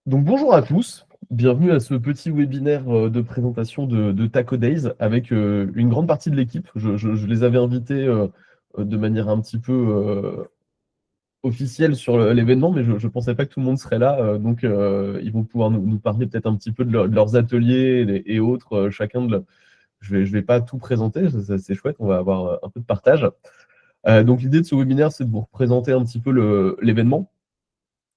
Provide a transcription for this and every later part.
Donc bonjour à tous, bienvenue à ce petit webinaire de présentation de Taco Days avec une grande partie de l'équipe. Je les avais invités de manière un petit peu officielle sur l'événement, mais je ne pensais pas que tout le monde serait là. Donc ils vont pouvoir nous parler peut-être un petit peu de leurs ateliers et autres. Chacun de je vais pas tout présenter, c'est chouette, on va avoir un peu de partage. Donc l'idée de ce webinaire, c'est de vous représenter un petit peu l'événement.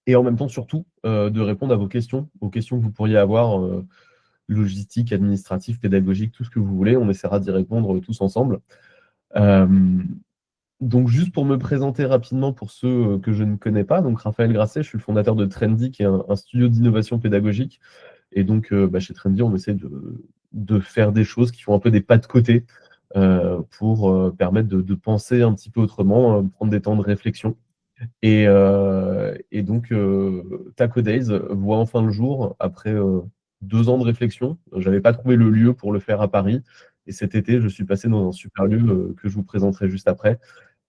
Et en même temps, surtout, de répondre à vos questions que vous pourriez avoir, logistiques, administratives, pédagogiques, tout ce que vous voulez. On essaiera d'y répondre tous ensemble. Donc juste pour me présenter rapidement pour ceux que je ne connais pas, donc Raphaël Grasset, je suis le fondateur de Trendy, qui est un studio d'innovation pédagogique. Et donc chez Trendy, on essaie de faire des choses qui font un peu des pas de côté pour permettre de penser un petit peu autrement, prendre des temps de réflexion. Et donc, Taco Days voit enfin le jour après 2 ans de réflexion. Je n'avais pas trouvé le lieu pour le faire à Paris. Et cet été, je suis passé dans un super lieu que je vous présenterai juste après.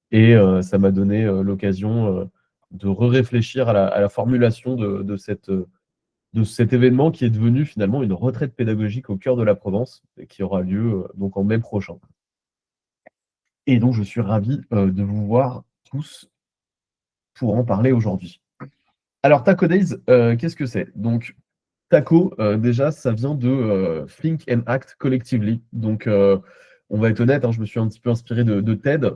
Et ça m'a donné l'occasion de réfléchir à la formulation de cet événement qui est devenu finalement une retraite pédagogique au cœur de la Provence et qui aura lieu donc en mai prochain. Et donc, je suis ravi de vous voir tous pour en parler aujourd'hui. Alors, Taco Days, qu'est-ce que c'est? Donc, Taco, déjà, ça vient de Think and Act Collectively. Donc, on va être honnête, hein, je me suis un petit peu inspiré de TED,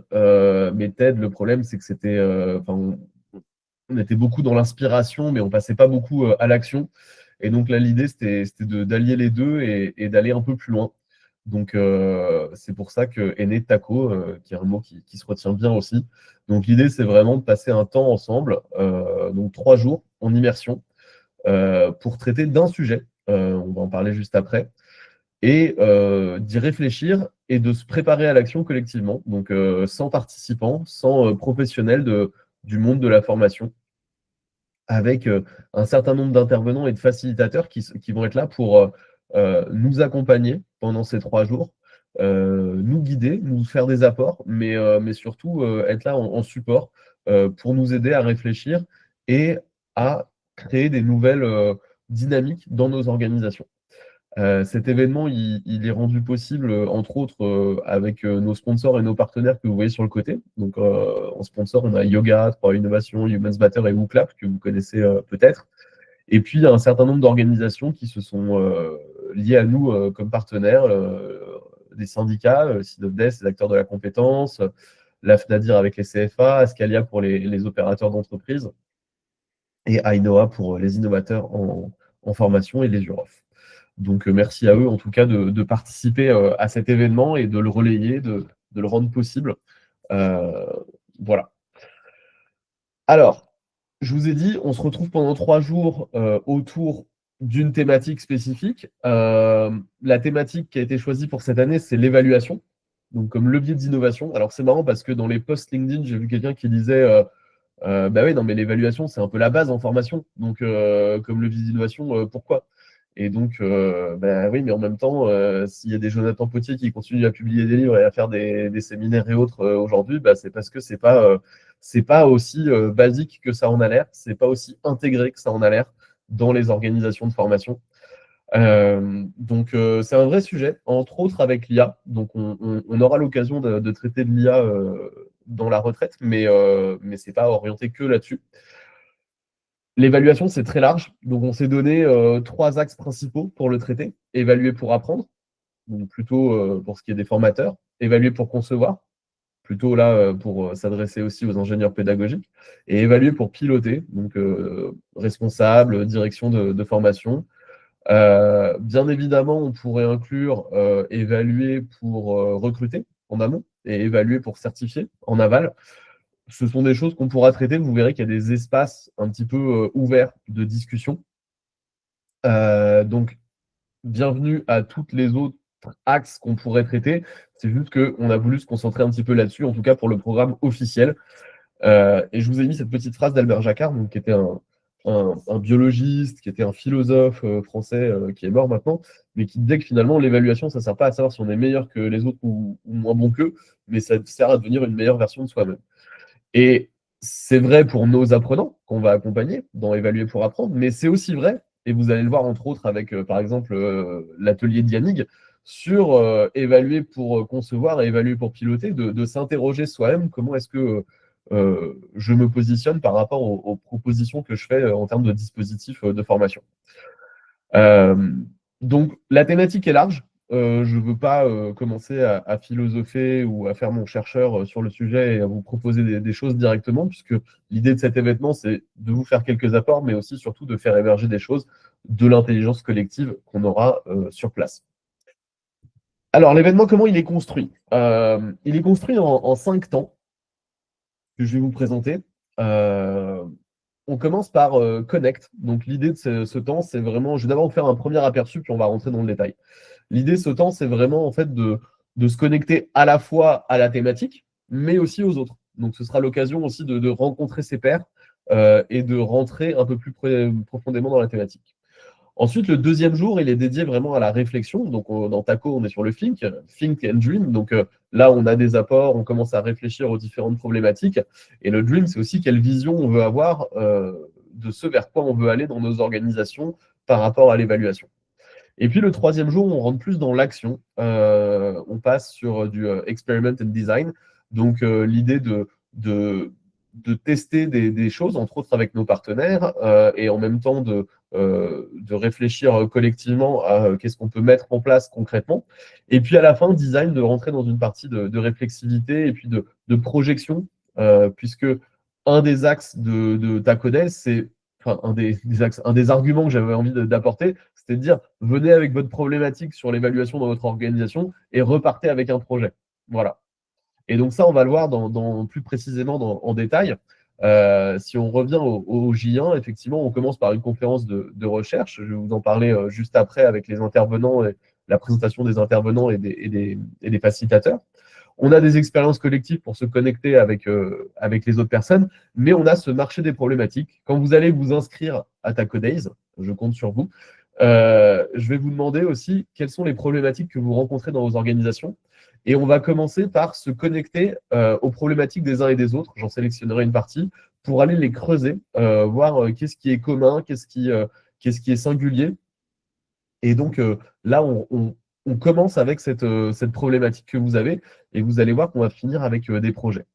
mais TED, le problème, c'est que c'était, on était beaucoup dans l'inspiration, mais on passait pas beaucoup à l'action. Et donc là, l'idée, c'était d'allier les deux et d'aller un peu plus loin. Donc, c'est pour ça qu'est né Taco, qui est un mot qui se retient bien aussi. Donc, l'idée, c'est vraiment de passer un temps ensemble, donc 3 jours en immersion, pour traiter d'un sujet. On va en parler juste après. Et d'y réfléchir et de se préparer à l'action collectivement. Donc, sans participants, sans professionnels du monde de la formation, avec un certain nombre d'intervenants et de facilitateurs qui vont être là pour nous accompagner pendant ces 3 jours, nous guider, nous faire des apports, mais surtout être là en support pour nous aider à réfléchir et à créer des nouvelles dynamiques dans nos organisations. Cet événement, il est rendu possible, entre autres, avec nos sponsors et nos partenaires que vous voyez sur le côté. Donc, en sponsor, on a Yoga, 3 Innovation, Humans Matter et WooClap, que vous connaissez peut-être. Et puis, il y a un certain nombre d'organisations qui se sont liées à nous comme partenaires, des syndicats, SIDOPDES, les acteurs de la compétence, la FNADIR avec les CFA, Ascalia pour les opérateurs d'entreprise, et AINOA pour les innovateurs en formation et les UROF. Donc merci à eux en tout cas de participer à cet événement et de le relayer, de le rendre possible. Voilà. Alors, je vous ai dit, on se retrouve pendant 3 jours autour d'une thématique spécifique. La thématique qui a été choisie pour cette année, c'est l'évaluation, donc comme levier d'innovation. Alors c'est marrant parce que dans les posts LinkedIn, j'ai vu quelqu'un qui disait bah oui, non, mais l'évaluation, c'est un peu la base en formation. Donc, comme levier d'innovation, pourquoi? Et donc, bah oui, mais en même temps, s'il y a des Jonathan Potier qui continuent à publier des livres et à faire des séminaires et autres aujourd'hui, bah, c'est parce que c'est pas aussi basique que ça en a l'air, c'est pas aussi intégré que ça en a l'air dans les organisations de formation. Donc, c'est un vrai sujet, entre autres avec l'IA. Donc, on aura l'occasion de traiter de l'IA dans la retraite, mais ce n'est pas orienté que là-dessus. L'évaluation, c'est très large. Donc, on s'est donné 3 axes principaux pour le traiter. Évaluer pour apprendre, donc plutôt pour ce qui est des formateurs. Évaluer pour concevoir, plutôt là pour s'adresser aussi aux ingénieurs pédagogiques. Et évaluer pour piloter, donc responsable, direction de formation. Bien évidemment, on pourrait inclure évaluer pour recruter en amont et évaluer pour certifier en aval. Ce sont des choses qu'on pourra traiter. Vous verrez qu'il y a des espaces un petit peu ouverts de discussion. Donc, bienvenue à toutes les autres axes qu'on pourrait traiter. C'est juste qu'on a voulu se concentrer un petit peu là-dessus, en tout cas pour le programme officiel. Et je vous ai mis cette petite phrase d'Albert Jacquard, donc, qui était un biologiste, qui était un philosophe français qui est mort maintenant, mais qui disait que finalement l'évaluation, ça ne sert pas à savoir si on est meilleur que les autres ou moins bon qu'eux, mais ça sert à devenir une meilleure version de soi-même. Et c'est vrai pour nos apprenants qu'on va accompagner dans Évaluer pour apprendre, mais c'est aussi vrai, et vous allez le voir entre autres avec, par exemple, l'atelier de Yannick, sur évaluer pour concevoir et évaluer pour piloter, de s'interroger soi-même comment est-ce que je me positionne par rapport aux propositions que je fais en termes de dispositifs de formation. Euh, donc la thématique est large. Je ne veux pas commencer à philosopher ou à faire mon chercheur sur le sujet et à vous proposer des choses directement, puisque l'idée de cet événement, c'est de vous faire quelques apports, mais aussi surtout de faire émerger des choses de l'intelligence collective qu'on aura sur place. Alors l'événement, comment il est construit? Il est construit en 5 temps que je vais vous présenter. Euh, on commence par Connect. Donc l'idée de ce temps, c'est vraiment, je vais d'abord vous faire un premier aperçu, puis on va rentrer dans le détail. L'idée de ce temps, c'est vraiment en fait de se connecter à la fois à la thématique, mais aussi aux autres. Donc ce sera l'occasion aussi de rencontrer ses pairs et de rentrer un peu plus profondément dans la thématique. Ensuite, le deuxième jour, il est dédié vraiment à la réflexion. Donc, dans TACO, on est sur le Think and Dream. Donc, là, on a des apports, on commence à réfléchir aux différentes problématiques. Et le Dream, c'est aussi quelle vision on veut avoir de ce vers quoi on veut aller dans nos organisations par rapport à l'évaluation. Et puis, le troisième jour, on rentre plus dans l'action. On passe sur du Experiment and Design. Donc, l'idée de tester des choses, entre autres avec nos partenaires, et en même temps de réfléchir collectivement à qu'est-ce qu'on peut mettre en place concrètement. Et puis à la fin, design, de rentrer dans une partie de réflexivité et puis de projection, puisque un des axes de Tacodes, c'est enfin, axes, un des arguments que j'avais envie d'apporter, c'était de dire venez avec votre problématique sur l'évaluation dans votre organisation et repartez avec un projet. Voilà. Et donc ça, on va le voir plus précisément en détail. Si on revient au J1, effectivement, on commence par une conférence de recherche. Je vais vous en parler juste après avec les intervenants, et la présentation des intervenants et des facilitateurs. On a des expériences collectives pour se connecter avec les autres personnes, mais on a ce marché des problématiques. Quand vous allez vous inscrire à Taco Days, je compte sur vous, je vais vous demander aussi quelles sont les problématiques que vous rencontrez dans vos organisations. Et on va commencer par se connecter aux problématiques des uns et des autres. J'en sélectionnerai une partie pour aller les creuser, voir qu'est-ce qui est commun, qu'est-ce qui est singulier. Et donc là, on commence avec cette problématique que vous avez et vous allez voir qu'on va finir avec des projets.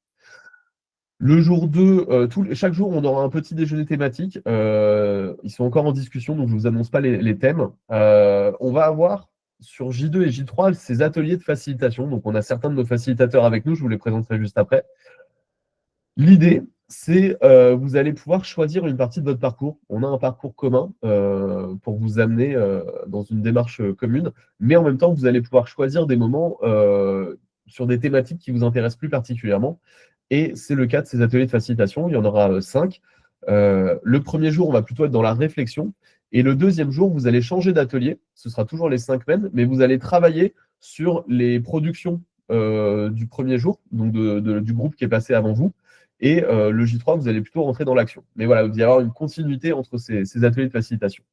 Le jour 2, chaque jour, on aura un petit déjeuner thématique. Ils sont encore en discussion, donc je ne vous annonce pas les thèmes. On va avoir sur J2 et J3 ces ateliers de facilitation. Donc, on a certains de nos facilitateurs avec nous, je vous les présenterai juste après. L'idée, c'est vous allez pouvoir choisir une partie de votre parcours. On a un parcours commun pour vous amener dans une démarche commune, mais en même temps, vous allez pouvoir choisir des moments sur des thématiques qui vous intéressent plus particulièrement. Et c'est le cas de ces ateliers de facilitation. Il y en aura 5. Le premier jour, on va plutôt être dans la réflexion. Et le deuxième jour, vous allez changer d'atelier. Ce sera toujours les 5 mêmes, mais vous allez travailler sur les productions du premier jour, donc du groupe qui est passé avant vous. Et le J3, vous allez plutôt rentrer dans l'action. Mais voilà, il va y avoir une continuité entre ces ateliers de facilitation.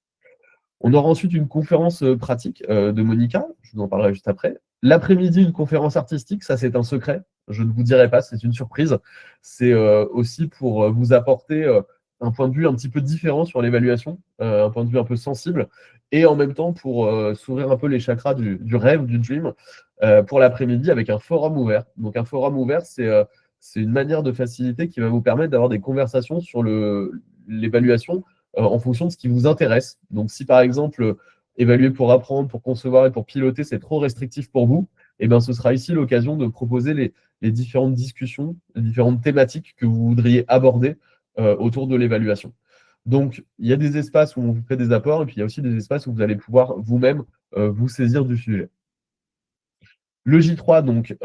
On aura ensuite une conférence pratique de Monica, je vous en parlerai juste après. L'après-midi, une conférence artistique, ça c'est un secret, je ne vous dirai pas, c'est une surprise. C'est aussi pour vous apporter un point de vue un petit peu différent sur l'évaluation, un point de vue un peu sensible, et en même temps pour s'ouvrir un peu les chakras du rêve, du dream, pour l'après-midi avec un forum ouvert. Donc un forum ouvert, c'est une manière de faciliter qui va vous permettre d'avoir des conversations sur l'évaluation en fonction de ce qui vous intéresse. Donc, si par exemple, évaluer pour apprendre, pour concevoir et pour piloter, c'est trop restrictif pour vous, eh bien, ce sera ici l'occasion de proposer les différentes discussions, les différentes thématiques que vous voudriez aborder autour de l'évaluation. Donc, il y a des espaces où on vous fait des apports et puis il y a aussi des espaces où vous allez pouvoir vous-même vous saisir du sujet. Le J3, donc,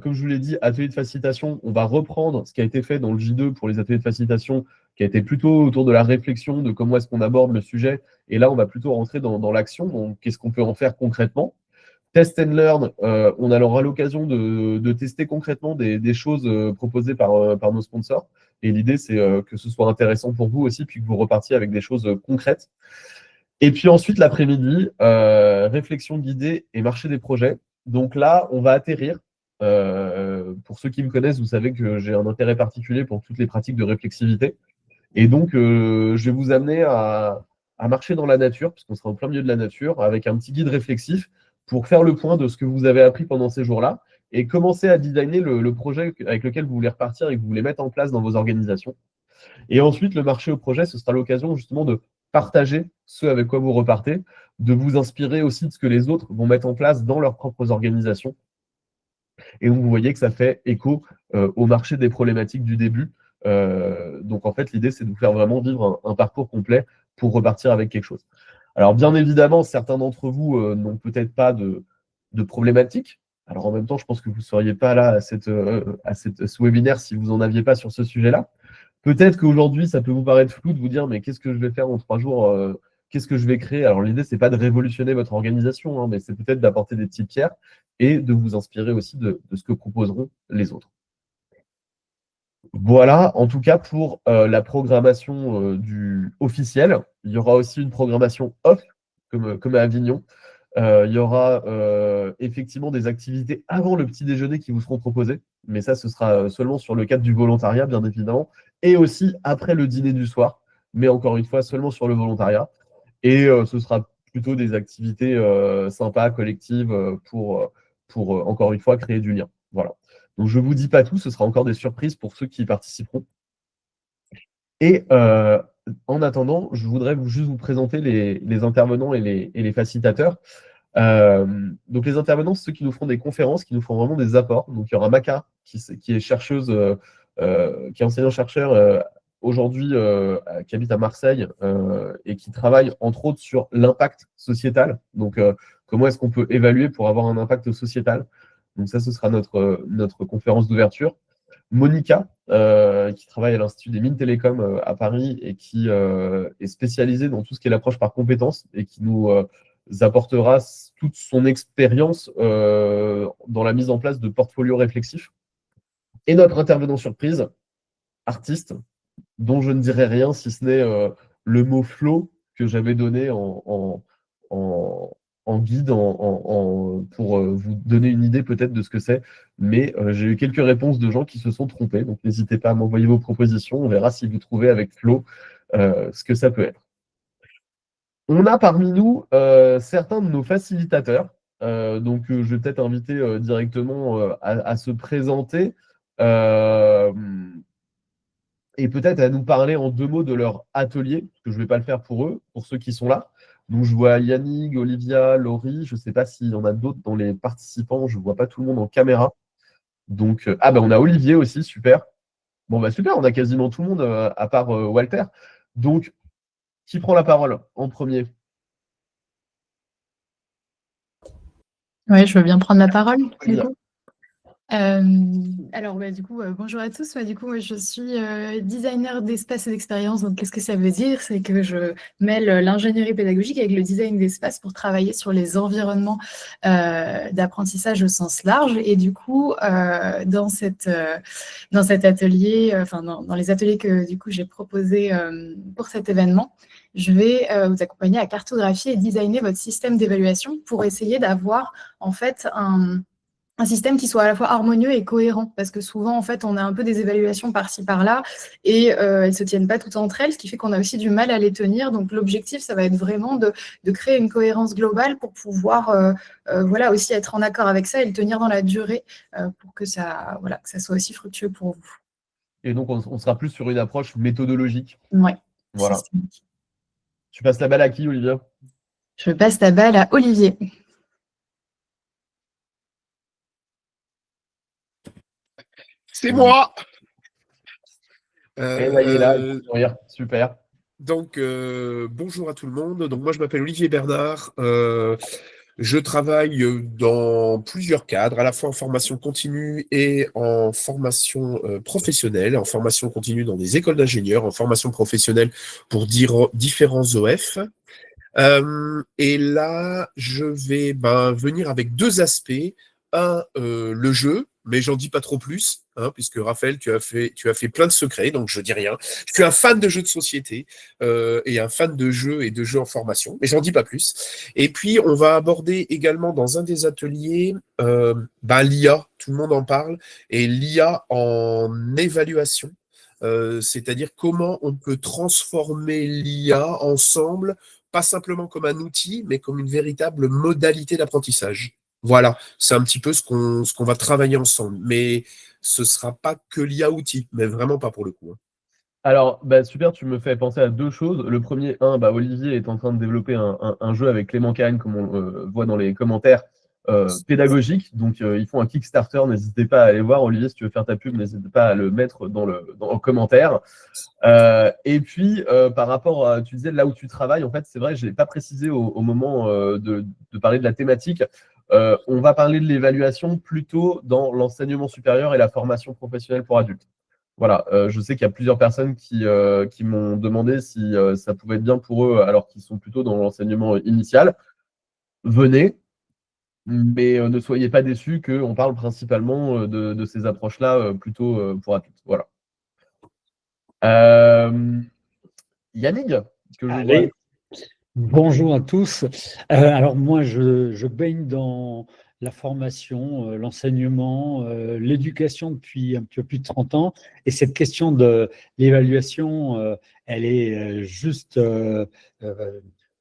comme je vous l'ai dit, atelier de facilitation, on va reprendre ce qui a été fait dans le J2 pour les ateliers de facilitation, qui a été plutôt autour de la réflexion, de comment est-ce qu'on aborde le sujet. Et là, on va plutôt rentrer dans l'action, donc qu'est-ce qu'on peut en faire concrètement. Test and learn, on aura l'occasion de tester concrètement des choses proposées par nos sponsors. Et l'idée, c'est que ce soit intéressant pour vous aussi, puis que vous repartiez avec des choses concrètes. Et puis ensuite, l'après-midi, réflexion guidée et marché des projets. Donc là, on va atterrir. Pour ceux qui me connaissent, vous savez que j'ai un intérêt particulier pour toutes les pratiques de réflexivité. Et donc, je vais vous amener à marcher dans la nature, puisqu'on sera au plein milieu de la nature, avec un petit guide réflexif pour faire le point de ce que vous avez appris pendant ces jours-là et commencer à designer le projet avec lequel vous voulez repartir et que vous voulez mettre en place dans vos organisations. Et ensuite, le marché au projet, ce sera l'occasion justement de partager ce avec quoi vous repartez, de vous inspirer aussi de ce que les autres vont mettre en place dans leurs propres organisations. Et donc, vous voyez que ça fait écho au marché des problématiques du début. Donc, en fait, l'idée, c'est de vous faire vraiment vivre un parcours complet pour repartir avec quelque chose. Alors, bien évidemment, certains d'entre vous n'ont peut-être pas de problématiques. Alors, en même temps, je pense que vous ne seriez pas là à ce webinaire si vous n'en aviez pas sur ce sujet-là. Peut-être qu'aujourd'hui, ça peut vous paraître flou de vous dire, mais qu'est-ce que je vais faire en 3 jours qu'est-ce que je vais créer? Alors, l'idée, c'est pas de révolutionner votre organisation, hein, mais c'est peut-être d'apporter des petites pierres et de vous inspirer aussi de ce que proposeront les autres. Voilà, en tout cas, pour la programmation officielle. Il y aura aussi une programmation off, comme à Avignon. Il y aura effectivement des activités avant le petit déjeuner qui vous seront proposées, mais ça, ce sera seulement sur le cadre du volontariat, bien évidemment, et aussi après le dîner du soir, mais encore une fois, seulement sur le volontariat. Et ce sera plutôt des activités sympas, collectives, pour encore une fois, créer du lien. Voilà. Donc, je ne vous dis pas tout, ce sera encore des surprises pour ceux qui y participeront. Et en attendant, je voudrais juste vous présenter les intervenants et les facilitateurs. Donc les intervenants, c'est ceux qui nous feront des conférences, qui nous feront vraiment des apports. Donc il y aura Maka, qui est chercheuse, qui est enseignant-chercheur aujourd'hui, qui habite à Marseille et qui travaille entre autres sur l'impact sociétal. Donc comment est-ce qu'on peut évaluer pour avoir un impact sociétal. Donc ça, ce sera notre conférence d'ouverture. Monica, qui travaille à l'Institut des Mines Télécom à Paris et qui est spécialisée dans tout ce qui est l'approche par compétences et qui nous apportera toute son expérience dans la mise en place de portfolios réflexifs. Et notre intervenant surprise, artiste, dont je ne dirai rien si ce n'est le mot flow que j'avais donné en guide pour vous donner une idée peut-être de ce que c'est. Mais j'ai eu quelques réponses de gens qui se sont trompés. Donc n'hésitez pas à m'envoyer vos propositions. On verra si vous trouvez avec flow ce que ça peut être. On a parmi nous certains de nos facilitateurs. Donc, je vais peut-être inviter directement à se présenter et peut-être à nous parler en 2 mots de leur atelier, parce que je ne vais pas le faire pour eux, pour ceux qui sont là. Donc, je vois Yannick, Olivia, Laurie. Je ne sais pas s'il y en a d'autres dans les participants. Je ne vois pas tout le monde en caméra. Donc, on a Olivier aussi, super. Bon, super, on a quasiment tout le monde à part Walter. Donc, qui prend la parole en premier? Oui, je veux bien prendre la parole, du coup. Alors, du coup, bonjour à tous. Du coup, je suis designer d'espace et d'expérience. Donc, qu'est-ce que ça veut dire? C'est que je mêle l'ingénierie pédagogique avec le design d'espace pour travailler sur les environnements d'apprentissage au sens large. Et du coup, dans cet atelier, dans les ateliers que du coup j'ai proposés pour cet événement, je vais vous accompagner à cartographier et designer votre système d'évaluation pour essayer d'avoir en fait un système qui soit à la fois harmonieux et cohérent, parce que souvent, en fait, on a un peu des évaluations par-ci, par-là, et elles ne se tiennent pas toutes entre elles, ce qui fait qu'on a aussi du mal à les tenir. Donc, l'objectif, ça va être vraiment de créer une cohérence globale pour pouvoir aussi être en accord avec ça et le tenir dans la durée pour que ça soit aussi fructueux pour vous. Et donc, on sera plus sur une approche méthodologique. Oui. Voilà. Tu passes la balle à qui, Olivia? Je passe la balle à Olivier. C'est moi. Il est là, il peut sourire. Super. Donc, bonjour à tout le monde. Donc, moi, je m'appelle Olivier Bernard. Je travaille dans plusieurs cadres, à la fois en formation continue et en formation professionnelle, en formation continue dans des écoles d'ingénieurs, en formation professionnelle pour différents OF. Et là, je vais venir avec 2 aspects. Un, le jeu, mais j'en dis pas trop plus, hein, puisque Raphaël, tu as fait plein de secrets, donc je dis rien. Je suis un fan de jeux de société et un fan de jeux et de jeux en formation, mais j'en dis pas plus. Et puis, on va aborder également dans un des ateliers l'IA, tout le monde en parle, et l'IA en évaluation. c'est-à-dire comment on peut transformer l'IA ensemble, pas simplement comme un outil, mais comme une véritable modalité d'apprentissage. Voilà, c'est un petit peu ce qu'on va travailler ensemble. Mais ce ne sera pas que l'IA outil, mais vraiment pas pour le coup. Alors, super, tu me fais penser à deux choses. Le premier, Olivier est en train de développer un jeu avec Clément Kahn, comme on voit dans les commentaires, pédagogiques. Donc, ils font un Kickstarter. N'hésitez pas à aller voir. Olivier, si tu veux faire ta pub, n'hésite pas à le mettre dans le commentaire. Et puis, par rapport à, tu disais là où tu travailles, en fait, c'est vrai, je ne l'ai pas précisé au moment de parler de la thématique. On va parler de l'évaluation plutôt dans l'enseignement supérieur et la formation professionnelle pour adultes. Voilà, je sais qu'il y a plusieurs personnes qui m'ont demandé si ça pouvait être bien pour eux, alors qu'ils sont plutôt dans l'enseignement initial. Venez, mais ne soyez pas déçus qu'on parle principalement de ces approches-là plutôt pour adultes. Voilà. Yannick, que je vois. Allez, bonjour à tous. Alors moi, je baigne dans la formation, l'enseignement, l'éducation depuis un petit peu plus de 30 ans. Et cette question de l'évaluation, elle est juste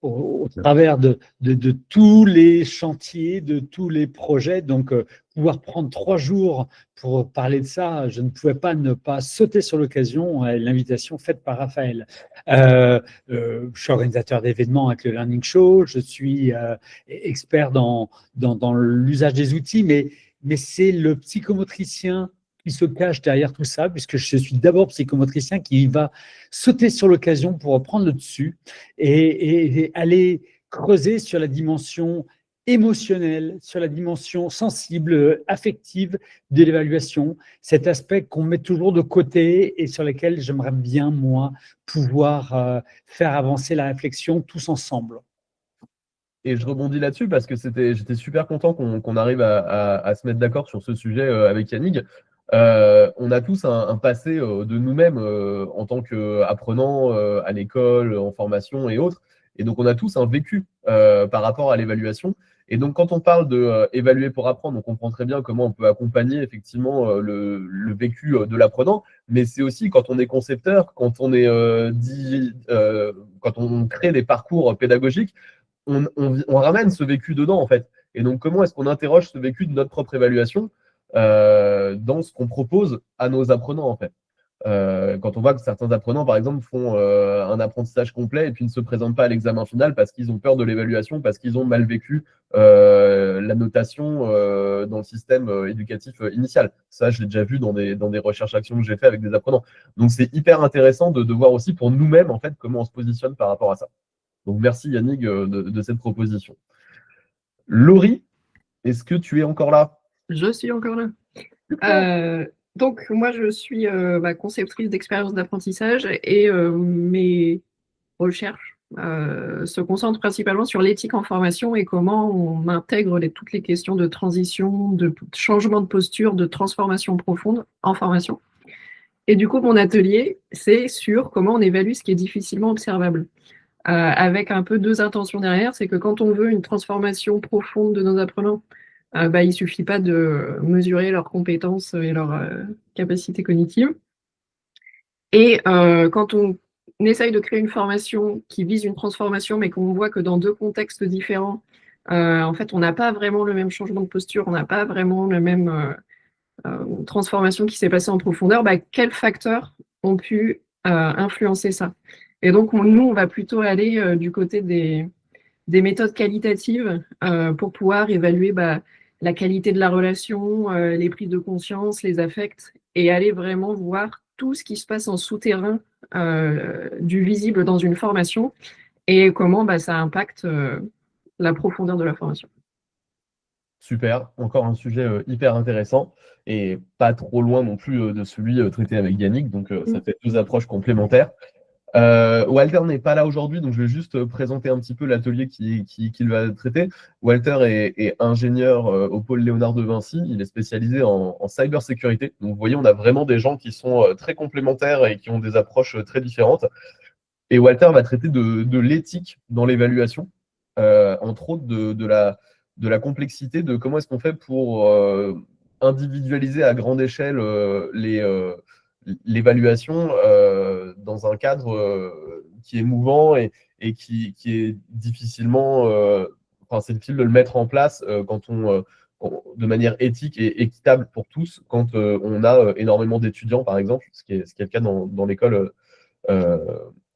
au travers de tous les chantiers, de tous les projets. Donc, pouvoir prendre 3 jours pour parler de ça, je ne pouvais pas ne pas sauter sur l'occasion, l'invitation faite par Raphaël. Je suis organisateur d'événements avec le Learning Show, je suis expert dans l'usage des outils, mais c'est le psychomotricien qui se cache derrière tout ça, puisque je suis d'abord psychomotricien qui va sauter sur l'occasion pour prendre le dessus et aller creuser sur la dimension émotionnelle, sur la dimension sensible, affective de l'évaluation, cet aspect qu'on met toujours de côté et sur lequel j'aimerais bien, moi, pouvoir faire avancer la réflexion tous ensemble. Et je rebondis là-dessus parce que j'étais super content qu'on arrive à se mettre d'accord sur ce sujet avec Yannick. On a tous un passé de nous-mêmes en tant qu'apprenants à l'école, en formation et autres. Et donc, on a tous un vécu par rapport à l'évaluation. Et donc, quand on parle de évaluer pour apprendre, on comprend très bien comment on peut accompagner effectivement le vécu de l'apprenant. Mais c'est aussi quand on est concepteur, quand on crée des parcours pédagogiques, on ramène ce vécu dedans, en fait. Et donc, comment est-ce qu'on interroge ce vécu de notre propre évaluation dans ce qu'on propose à nos apprenants, en fait. Quand on voit que certains apprenants, par exemple, font un apprentissage complet et puis ne se présentent pas à l'examen final parce qu'ils ont peur de l'évaluation, parce qu'ils ont mal vécu la notation dans le système éducatif initial. Ça, je l'ai déjà vu dans des recherches-actions que j'ai fait avec des apprenants. Donc, c'est hyper intéressant de voir aussi pour nous-mêmes, en fait, comment on se positionne par rapport à ça. Donc, merci Yannick de cette proposition. Laurie, est-ce que tu es encore là? Je suis encore là. Donc, moi, je suis conceptrice d'expériences d'apprentissage et mes recherches se concentrent principalement sur l'éthique en formation et comment on intègre toutes les questions de transition, de changement de posture, de transformation profonde en formation. Et du coup, mon atelier, c'est sur comment on évalue ce qui est difficilement observable. Avec un peu 2 intentions derrière, c'est que quand on veut une transformation profonde de nos apprenants, il ne suffit pas de mesurer leurs compétences et leurs capacités cognitives. Et quand on essaye de créer une formation qui vise une transformation, mais qu'on voit que dans 2 contextes différents, en fait, on n'a pas vraiment le même changement de posture, on n'a pas vraiment la même transformation qui s'est passée en profondeur, quels facteurs ont pu influencer ça? Et donc, nous, on va plutôt aller du côté des méthodes qualitatives pour pouvoir évaluer la qualité de la relation, les prises de conscience, les affects, et aller vraiment voir tout ce qui se passe en souterrain du visible dans une formation et comment ça impacte la profondeur de la formation. Super, encore un sujet hyper intéressant et pas trop loin non plus de celui traité avec Yannick, donc ça fait 2 approches complémentaires. Walter n'est pas là aujourd'hui, donc je vais juste présenter un petit peu l'atelier qu'il va traiter. Walter est ingénieur au pôle Léonard de Vinci, il est spécialisé en cybersécurité. Donc vous voyez, on a vraiment des gens qui sont très complémentaires et qui ont des approches très différentes. Et Walter va traiter de l'éthique dans l'évaluation, entre autres de la complexité de comment est-ce qu'on fait pour individualiser à grande échelle l'évaluation dans un cadre qui est mouvant et qui est difficilement, c'est difficile de le mettre en place de manière éthique et équitable pour tous quand on a énormément d'étudiants, par exemple, ce qui est le cas dans l'école.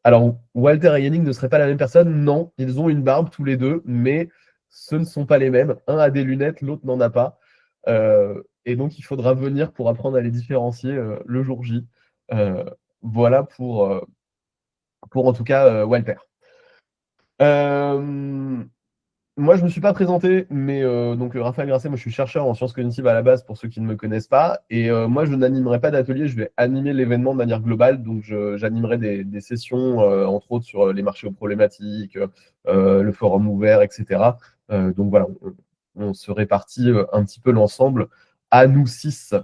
Alors, Walter et Henning ne seraient pas la même personne. Non, ils ont une barbe tous les deux, mais ce ne sont pas les mêmes. Un a des lunettes, l'autre n'en a pas. Et donc, il faudra venir pour apprendre à les différencier le jour J. Voilà pour en tout cas Walter. Moi, je ne me suis pas présenté, mais donc Raphaël Grasset, moi je suis chercheur en sciences cognitives à la base pour ceux qui ne me connaissent pas. Et moi, je n'animerai pas d'atelier, je vais animer l'événement de manière globale. Donc, j'animerai des sessions, entre autres, sur les marchés aux problématiques, le forum ouvert, etc. Donc voilà, on se répartit un petit peu l'ensemble à nous 6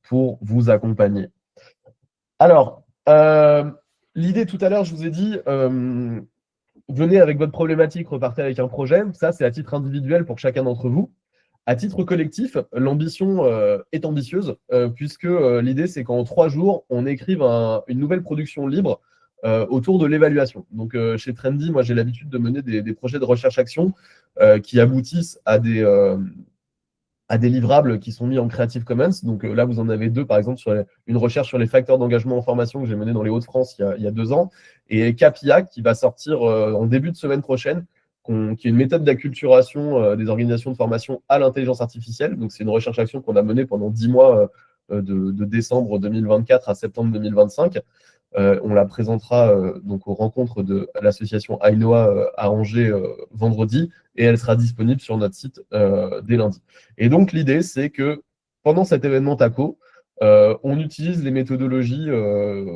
pour vous accompagner. Alors, l'idée tout à l'heure, je vous ai dit, venez avec votre problématique, repartez avec un projet. Ça, c'est à titre individuel pour chacun d'entre vous. À titre collectif, l'ambition est ambitieuse, puisque l'idée, c'est qu'en 3 jours, on écrive une nouvelle production libre autour de l'évaluation. Donc, chez Trendy, moi, j'ai l'habitude de mener des projets de recherche-action qui aboutissent à des livrables qui sont mis en Creative Commons. Donc là, vous en avez 2, par exemple, sur une recherche sur les facteurs d'engagement en formation que j'ai menée dans les Hauts-de-France il y a 2 ans, et CAPIA, qui va sortir en début de semaine prochaine, qui est une méthode d'acculturation des organisations de formation à l'intelligence artificielle. Donc c'est une recherche-action qu'on a menée pendant 10 mois, de décembre 2024 à septembre 2025. On la présentera donc aux rencontres de l'association AINOA à Angers vendredi, et elle sera disponible sur notre site dès lundi. Et donc l'idée, c'est que pendant cet événement TACO, on utilise les méthodologies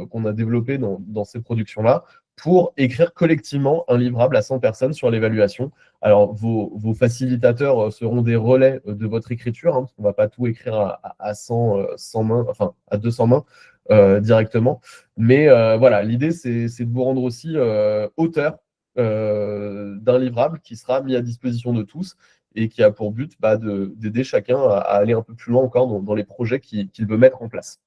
qu'on a développées dans ces productions-là pour écrire collectivement un livrable à 100 personnes sur l'évaluation. Alors, vos facilitateurs seront des relais de votre écriture, parce qu'on ne va pas tout écrire à 100 mains, enfin à 200 mains directement. Mais voilà, l'idée, c'est de vous rendre aussi auteur d'un livrable qui sera mis à disposition de tous et qui a pour but d'aider chacun à aller un peu plus loin encore dans les projets qu'il veut mettre en place.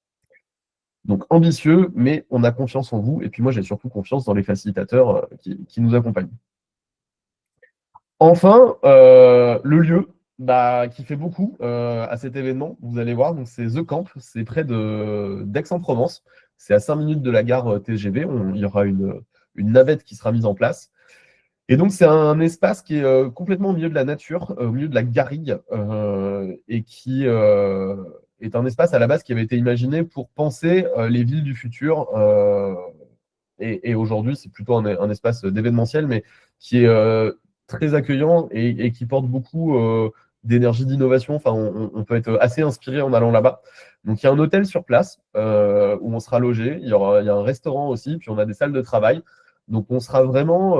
Donc ambitieux, mais on a confiance en vous. Et puis moi, j'ai surtout confiance dans les facilitateurs qui nous accompagnent. Enfin, le lieu qui fait beaucoup à cet événement, vous allez voir, donc c'est The Camp, c'est près d'Aix-en-Provence. C'est à 5 minutes de la gare TGV. Il y aura une navette qui sera mise en place. Et donc, c'est un espace qui est complètement au milieu de la nature, au milieu de la garrigue, et qui est un espace à la base qui avait été imaginé pour penser les villes du futur. Et aujourd'hui, c'est plutôt un espace d'événementiel, mais qui est très accueillant et qui porte beaucoup d'énergie, d'innovation. Enfin, on peut être assez inspiré en allant là-bas. Donc, il y a un hôtel sur place où on sera logé. Il y a un restaurant aussi, puis on a des salles de travail. Donc, on sera vraiment.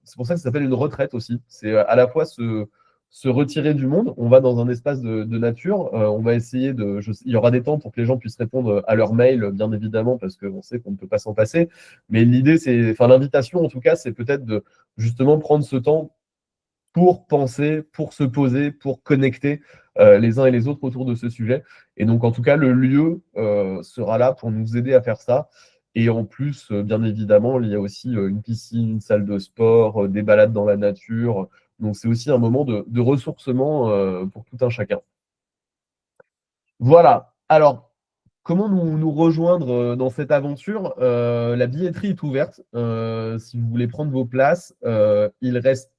C'est pour ça que ça s'appelle une retraite aussi. C'est à la fois se retirer du monde. On va dans un espace de nature. On va essayer il y aura des temps pour que les gens puissent répondre à leurs mails, bien évidemment, parce qu'on sait qu'on ne peut pas s'en passer. Mais l'idée, l'invitation, en tout cas, c'est peut-être de justement prendre ce temps pour penser, pour se poser, pour connecter les uns et les autres autour de ce sujet. Et donc, en tout cas, le lieu sera là pour nous aider à faire ça. Et en plus, bien évidemment, il y a aussi une piscine, une salle de sport, des balades dans la nature. Donc, c'est aussi un moment de ressourcement pour tout un chacun. Voilà. Alors, comment nous rejoindre dans cette aventure? La billetterie est ouverte. Si vous voulez prendre vos places, il reste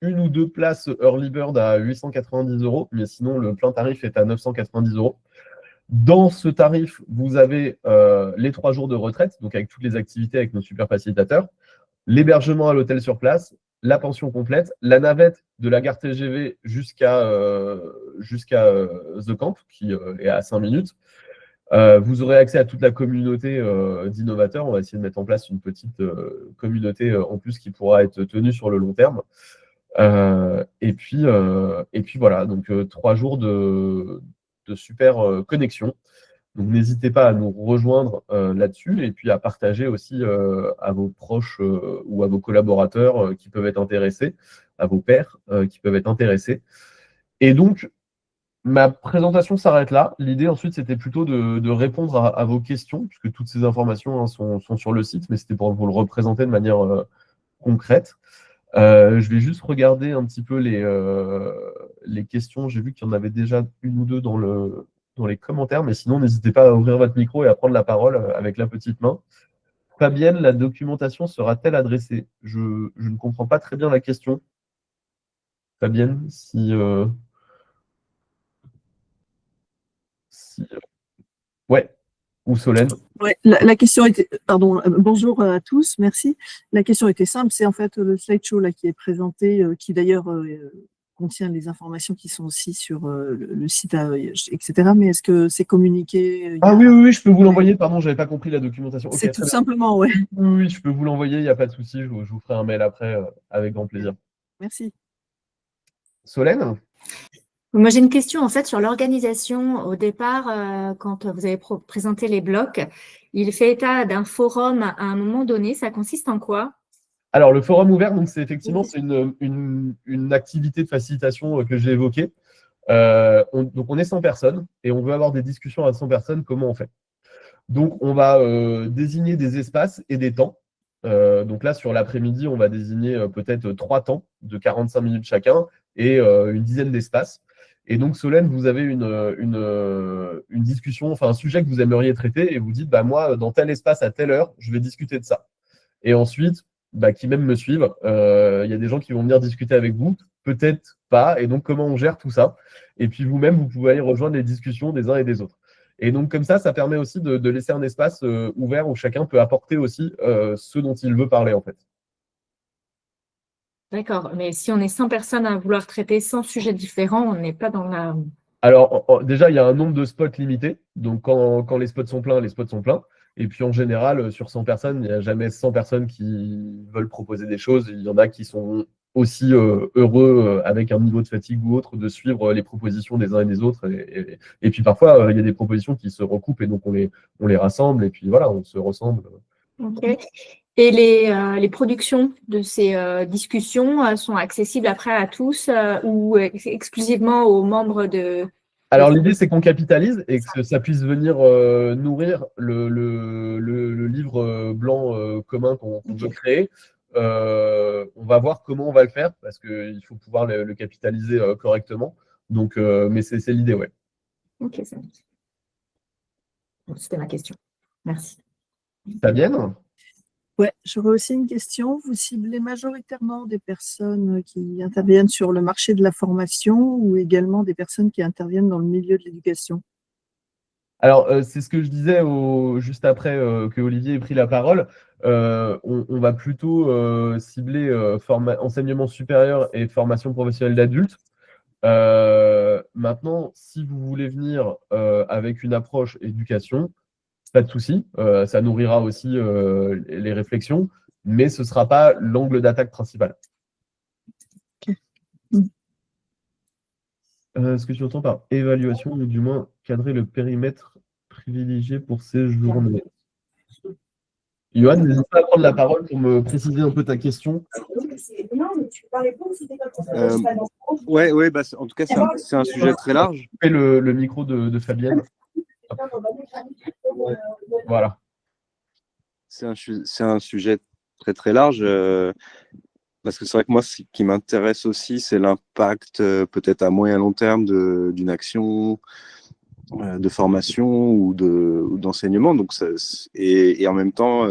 1 ou 2 places Early Bird à 890 €, mais sinon, le plein tarif est à 990 €. Dans ce tarif, vous avez les 3 jours de retraite, donc avec toutes les activités avec nos super facilitateurs, l'hébergement à l'hôtel sur place, la pension complète, la navette de la gare TGV jusqu'à The Camp, qui est à 5 minutes. Vous aurez accès à toute la communauté d'innovateurs. On va essayer de mettre en place une petite communauté en plus qui pourra être tenue sur le long terme. Et puis voilà, donc 3 jours de super connexion. Donc n'hésitez pas à nous rejoindre là-dessus et puis à partager aussi à vos proches ou à vos collaborateurs qui peuvent être intéressés, à vos pairs qui peuvent être intéressés. Et donc, Ma présentation s'arrête là. L'idée ensuite, c'était plutôt de répondre à vos questions, puisque toutes ces informations sont sur le site, mais c'était pour vous le représenter de manière concrète. Je vais juste regarder un petit peu les questions. J'ai vu qu'il y en avait déjà une ou deux dans les commentaires, mais sinon, n'hésitez pas à ouvrir votre micro et à prendre la parole avec la petite main. Fabienne, la documentation sera-t-elle adressée? Je ne comprends pas très bien la question. Fabienne, si... Ouais, ou Solène. Ouais, la question était, pardon, bonjour à tous, merci. La question était simple, c'est en fait le slideshow là qui est présenté, qui d'ailleurs contient les informations qui sont aussi sur le site, etc. Mais est-ce que c'est communiqué Ah oui, je peux vous l'envoyer. Pardon, j'avais pas compris la documentation. C'est Okay, tout simplement, ouais. Oui, je peux vous l'envoyer, il n'y a pas de souci. Je vous ferai un mail après avec grand plaisir. Merci. Solène? Moi, j'ai une question en fait sur l'organisation. Au départ, quand vous avez présenté les blocs, il fait état d'un forum à un moment donné. Ça consiste en quoi? Alors, le forum ouvert, donc c'est effectivement une activité de facilitation que j'ai évoquée. Donc, on est 100 personnes et on veut avoir des discussions à 100 personnes. Comment on fait? Donc, on va désigner des espaces et des temps. Donc là, sur l'après-midi, on va désigner peut-être 3 temps de 45 minutes chacun et une dizaine d'espaces. Et donc, Solène, vous avez une discussion, enfin un sujet que vous aimeriez traiter et vous dites, bah, moi, dans tel espace, à telle heure, je vais discuter de ça. Et ensuite, bah, qui même me suivent, il y a des gens qui vont venir discuter avec vous, peut-être pas. Et donc, comment on gère tout ça? Et puis, vous-même, vous pouvez aller rejoindre les discussions des uns et des autres. Et donc, comme ça permet aussi de laisser un espace ouvert où chacun peut apporter aussi ce dont il veut parler, en fait. D'accord, mais si on est 100 personnes à vouloir traiter 100 sujets différents, on n'est pas dans la... Alors, déjà, il y a un nombre de spots limité. Donc, quand les spots sont pleins, les spots sont pleins. Et puis, en général, sur 100 personnes, il n'y a jamais 100 personnes qui veulent proposer des choses. Il y en a qui sont aussi heureux, avec un niveau de fatigue ou autre, de suivre les propositions des uns et des autres. Et puis, parfois, il y a des propositions qui se recoupent et donc on les rassemble. Et puis, voilà, on se ressemble. Ok. Et les productions de ces discussions sont accessibles après à tous ou exclusivement aux membres de... Alors, l'idée, c'est qu'on capitalise et que ça puisse venir nourrir le livre blanc commun qu'on veut créer. On va voir comment on va le faire parce qu'il faut pouvoir le capitaliser correctement. Donc, mais c'est l'idée, ouais. Ok, ça marche. C'était ma question. Merci. Fabienne? Ouais, j'aurais aussi une question. Vous ciblez majoritairement des personnes qui interviennent sur le marché de la formation ou également des personnes qui interviennent dans le milieu de l'éducation? Alors, c'est ce que je disais juste après que Olivier ait pris la parole. On va plutôt cibler enseignement supérieur et formation professionnelle d'adultes. Maintenant, si vous voulez venir avec une approche éducation, pas de souci, ça nourrira aussi les réflexions, mais ce ne sera pas l'angle d'attaque principal. Okay. Ce que tu entends par évaluation, ou du moins cadrer le périmètre privilégié pour ces journées. Johan, n'hésite pas à prendre la parole pour me préciser un peu ta question. Ouais, bah, en tout cas, c'est un sujet très large. Fais le micro de Fabienne. Voilà. C'est un sujet très très large parce que c'est vrai que moi, ce qui m'intéresse aussi, c'est l'impact peut-être à moyen long terme d'une action de formation ou d'enseignement. Donc, et en même temps,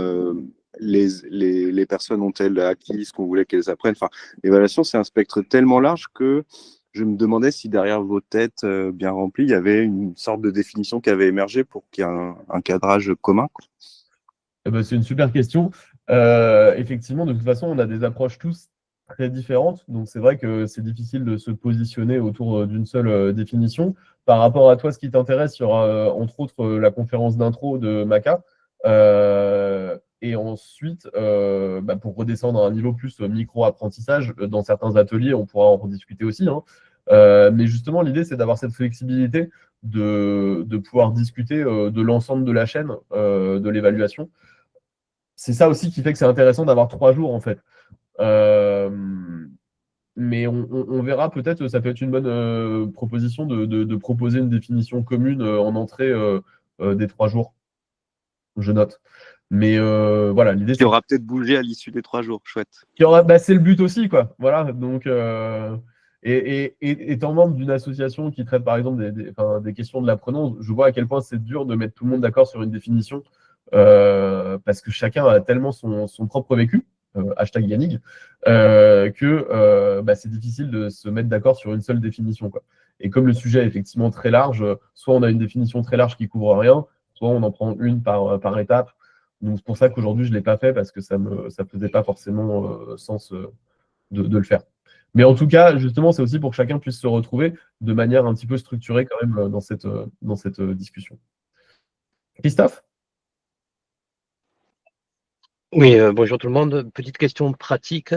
les personnes ont-elles acquis ce qu'on voulait qu'elles apprennent. Enfin, l'évaluation, c'est un spectre tellement large que je me demandais si derrière vos têtes bien remplies, il y avait une sorte de définition qui avait émergé pour qu'il y ait un cadrage commun, quoi. Eh ben, c'est une super question. Effectivement, de toute façon, on a des approches tous très différentes. Donc, c'est vrai que c'est difficile de se positionner autour d'une seule définition. Par rapport à toi, ce qui t'intéresse, il y aura entre autres la conférence d'intro de Maca. Et ensuite, pour redescendre à un niveau plus micro-apprentissage, dans certains ateliers, on pourra en rediscuter aussi, hein. Mais justement, l'idée, c'est d'avoir cette flexibilité de pouvoir discuter de l'ensemble de la chaîne de l'évaluation. C'est ça aussi qui fait que c'est intéressant d'avoir 3 jours, en fait. mais on verra peut-être, ça peut être une bonne proposition de proposer une définition commune en entrée des 3 jours. Je note. Mais voilà, l'idée, Qui aura peut-être bougé à l'issue des 3 jours. Chouette. c'est le but aussi, quoi. Voilà, donc, étant membre d'une association qui traite, par exemple, des questions de l'apprenant, je vois à quel point c'est dur de mettre tout le monde d'accord sur une définition, parce que chacun a tellement son propre vécu, hashtag Yannick, que c'est difficile de se mettre d'accord sur une seule définition, quoi. Et comme le sujet est effectivement très large, soit on a une définition très large qui couvre rien, soit on en prend une par étape. Donc c'est pour ça qu'aujourd'hui je ne l'ai pas fait, parce que ça faisait pas forcément sens de le faire. Mais en tout cas, justement, c'est aussi pour que chacun puisse se retrouver de manière un petit peu structurée quand même dans cette discussion. Christophe? Oui, bonjour tout le monde. Petite question pratique.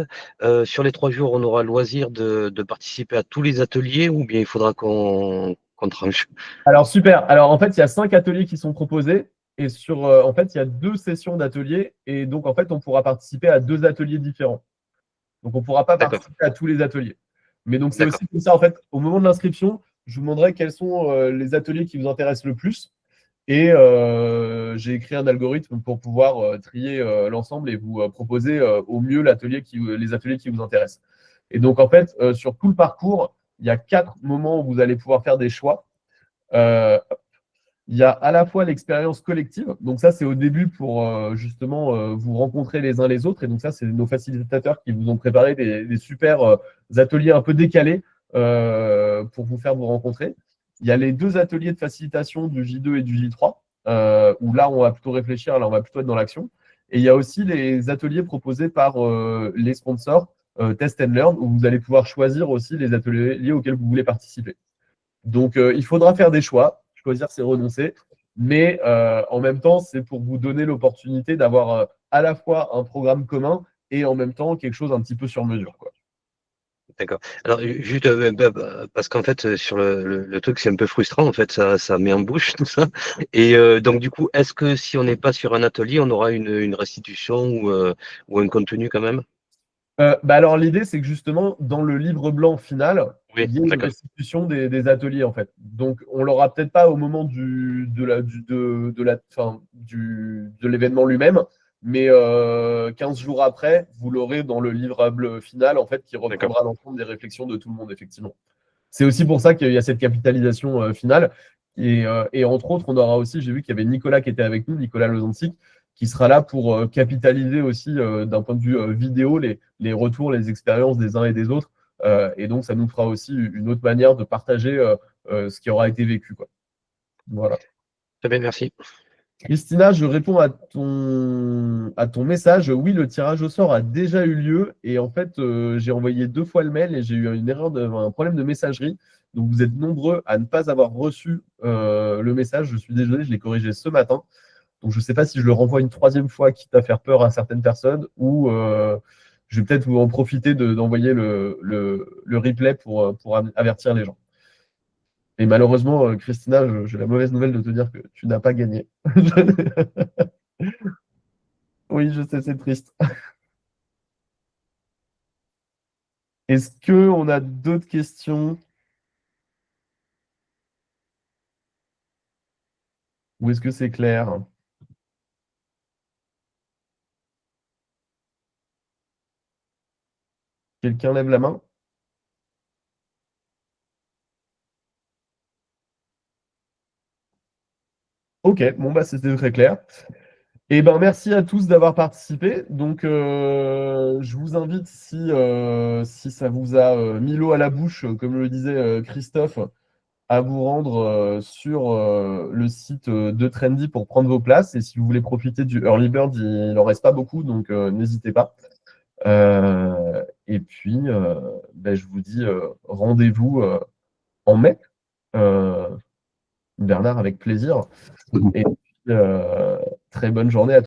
Sur les 3 jours, on aura le loisir de participer à tous les ateliers ou bien il faudra qu'on tranche? Alors super. Alors en fait, il y a 5 ateliers qui sont proposés. Et en fait, il y a 2 sessions d'ateliers. Et donc, en fait, on pourra participer à 2 ateliers différents. Donc, on ne pourra pas participer à tous les ateliers. Mais donc, c'est aussi comme ça, en fait, au moment de l'inscription, je vous demanderai quels sont les ateliers qui vous intéressent le plus. Et j'ai écrit un algorithme pour pouvoir trier l'ensemble et vous proposer au mieux les ateliers qui vous intéressent. Et donc, en fait, sur tout le parcours, il y a 4 moments où vous allez pouvoir faire des choix. Il y a à la fois l'expérience collective. Donc ça, c'est au début pour justement vous rencontrer les uns les autres. Et donc ça, c'est nos facilitateurs qui vous ont préparé des super ateliers un peu décalés pour vous faire vous rencontrer. Il y a les 2 ateliers de facilitation du J2 et du J3, où là, on va plutôt réfléchir, là, on va plutôt être dans l'action. Et il y a aussi les ateliers proposés par les sponsors Test and Learn, où vous allez pouvoir choisir aussi les ateliers auxquels vous voulez participer. Donc, il faudra faire des choix. Choisir, c'est renoncer. Mais en même temps, c'est pour vous donner l'opportunité d'avoir à la fois un programme commun et en même temps quelque chose un petit peu sur mesure, quoi. D'accord. Alors, juste parce qu'en fait, sur le truc, c'est un peu frustrant. En fait, ça met en bouche tout ça. Et donc, du coup, est-ce que si on n'est pas sur un atelier, on aura une restitution ou un contenu quand même? Alors, l'idée, c'est que justement, dans le livre blanc final, Oui, il y a une d'accord. restitution des ateliers, en fait. Donc, on l'aura peut-être pas au moment de l'événement lui-même, mais 15 jours après, vous l'aurez dans le livrable final, en fait, qui reprendra l'ensemble des réflexions de tout le monde, effectivement. C'est aussi pour ça qu'il y a cette capitalisation finale. Et entre autres, on aura aussi, j'ai vu qu'il y avait Nicolas qui était avec nous, Nicolas Lozantic, qui sera là pour capitaliser aussi d'un point de vue vidéo les retours, les expériences des uns et des autres. Et donc, ça nous fera aussi une autre manière de partager ce qui aura été vécu, quoi. Voilà. Très bien, merci. Christina, je réponds à ton message. Oui, le tirage au sort a déjà eu lieu. Et en fait, j'ai envoyé 2 fois le mail et j'ai eu un problème de messagerie. Donc, vous êtes nombreux à ne pas avoir reçu le message. Je suis désolé, je l'ai corrigé ce matin. Donc, je ne sais pas si je le renvoie une 3e fois, quitte à faire peur à certaines personnes, ou je vais peut-être vous en profiter d'envoyer le replay pour avertir les gens. Et malheureusement, Christina, j'ai la mauvaise nouvelle de te dire que tu n'as pas gagné. Oui, je sais, c'est triste. Est-ce qu'on a d'autres questions? Ou est-ce que c'est clair? Quelqu'un lève la main? Ok, bon, c'était très clair. Eh ben, merci à tous d'avoir participé. Donc, je vous invite, si ça vous a mis l'eau à la bouche, comme le disait Christophe, à vous rendre sur le site de Trendy pour prendre vos places. Et si vous voulez profiter du Early Bird, il n'en reste pas beaucoup, donc n'hésitez pas. Et puis, je vous dis rendez-vous en mai. Bernard, avec plaisir. Et puis, très bonne journée à tous.